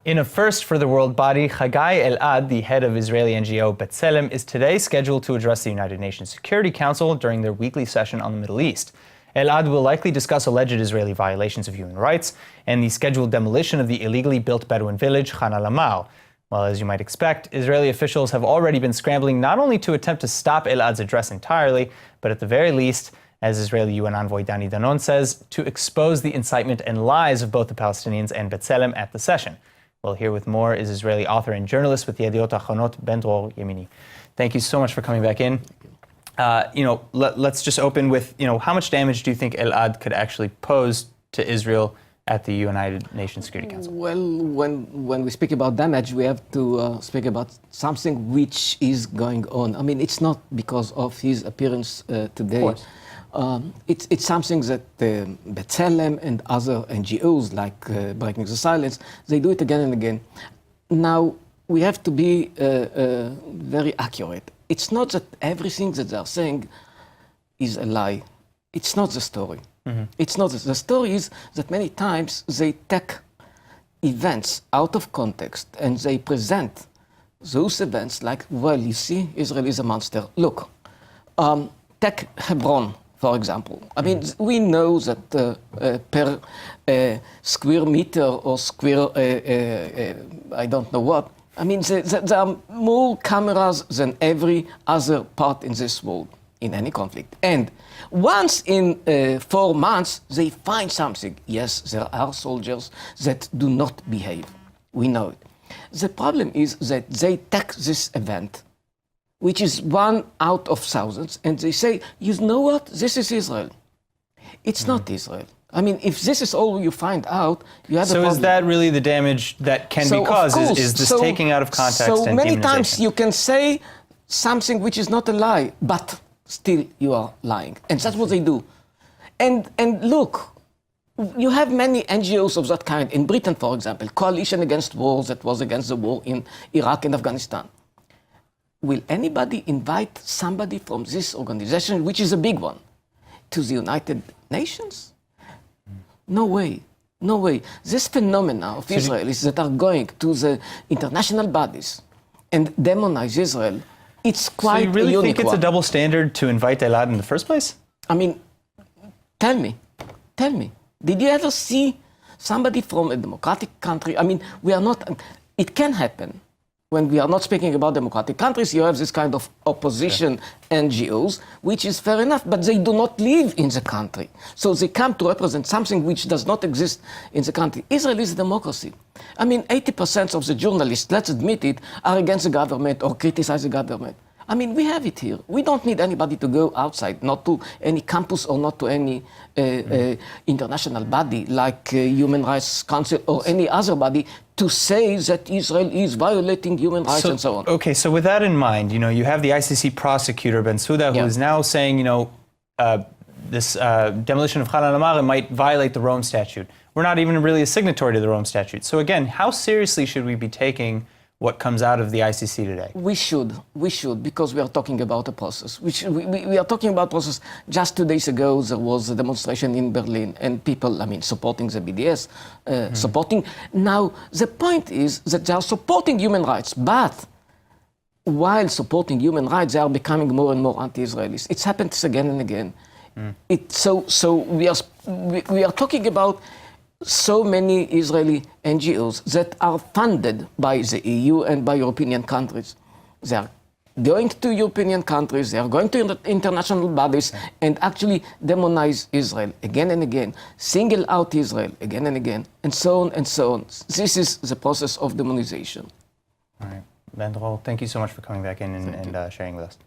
In a first for the world body, Chagai Elad, the head of Israeli NGO B'tselem, is today scheduled to address the United Nations Security Council during their weekly session on the Middle East. Elad will likely discuss alleged Israeli violations of human rights and the scheduled demolition of the illegally built Bedouin village Khan al-Amal. Well, as you might expect, Israeli officials have already been scrambling not only to attempt to stop Elad's address entirely, but at the very least, as Israeli UN envoy Dani Danon says, to expose the incitement and lies of both the Palestinians and B'tselem at the session. Well, here with more is Israeli author and journalist with the Yediot Achronot, Ben-Dror Yemini. Thank you so much for coming back in. Let's just open with, how much damage do you think Elad could actually pose to Israel at the United Nations Security Council? Well, when we speak about damage, we have to speak about something which is going on. I mean, it's not because of his appearance today. Of course. It's something that B'tselem and other NGOs, like Breaking the Silence, they do it again and again. Now, we have to be very accurate. It's not that everything that they are saying is a lie. It's not the story. Mm-hmm. It's not. The story is that many times they take events out of context and they present those events like, well, you see, Israel is a monster. Look, take Hebron, for example. I mean, we know that per square meter or square, I don't know what, I mean, there are more cameras than every other part in this world, in any conflict. And once in 4 months, they find something. Yes, there are soldiers that do not behave. We know it. The problem is that they take this event, which is one out of thousands, and they say, you know what, this is Israel. It's not Israel. I mean, if this is all you find out, you have a problem. So is that really the damage that can be caused? Is this taking out of context and demonization? So many times you can say something which is not a lie, but still you are lying. And that's what they do. And look, you have many NGOs of that kind. In Britain, for example, Coalition Against War, that was against the war in Iraq and Afghanistan. Will anybody invite somebody from this organization, which is a big one, to the United Nations? No way. No way. This phenomena of Israelis that are going to the international bodies and demonize Israel, it's quite a unique one. So you really think it's a double standard to invite Elad in the first place? I mean, tell me, did you ever see somebody from a democratic country? I mean, we are not, it can happen. When we are not speaking about democratic countries, you have this kind of opposition NGOs, which is fair enough, but they do not live in the country. So they come to represent something which does not exist in the country. Israel is a democracy. I mean, 80% of the journalists, let's admit it, are against the government or criticize the government. I mean, we have it here. We don't need anybody to go outside, not to any campus or not to any international body like Human Rights Council or any other body to say that Israel is violating human rights and so on. Okay, so with that in mind, you have the ICC prosecutor, Bensouda, who is now saying, this demolition of Khan al-Amal might violate the Rome Statute. We're not even really a signatory to the Rome Statute. So again, how seriously should we be taking what comes out of the ICC today? We should, because we are talking about a process. We are talking about process. Just 2 days ago, there was a demonstration in Berlin, and people, supporting the BDS, supporting. Now, the point is that they are supporting human rights, but while supporting human rights, they are becoming more and more anti-Israelis. It's happened again and again. So we are talking about so many Israeli NGOs that are funded by the EU and by European countries. They are going to European countries, they are going to international bodies and actually demonize Israel again and again, single out Israel again and again, and so on and so on. This is the process of demonization. All right. Ben-Dror, thank you so much for coming back in and sharing with us.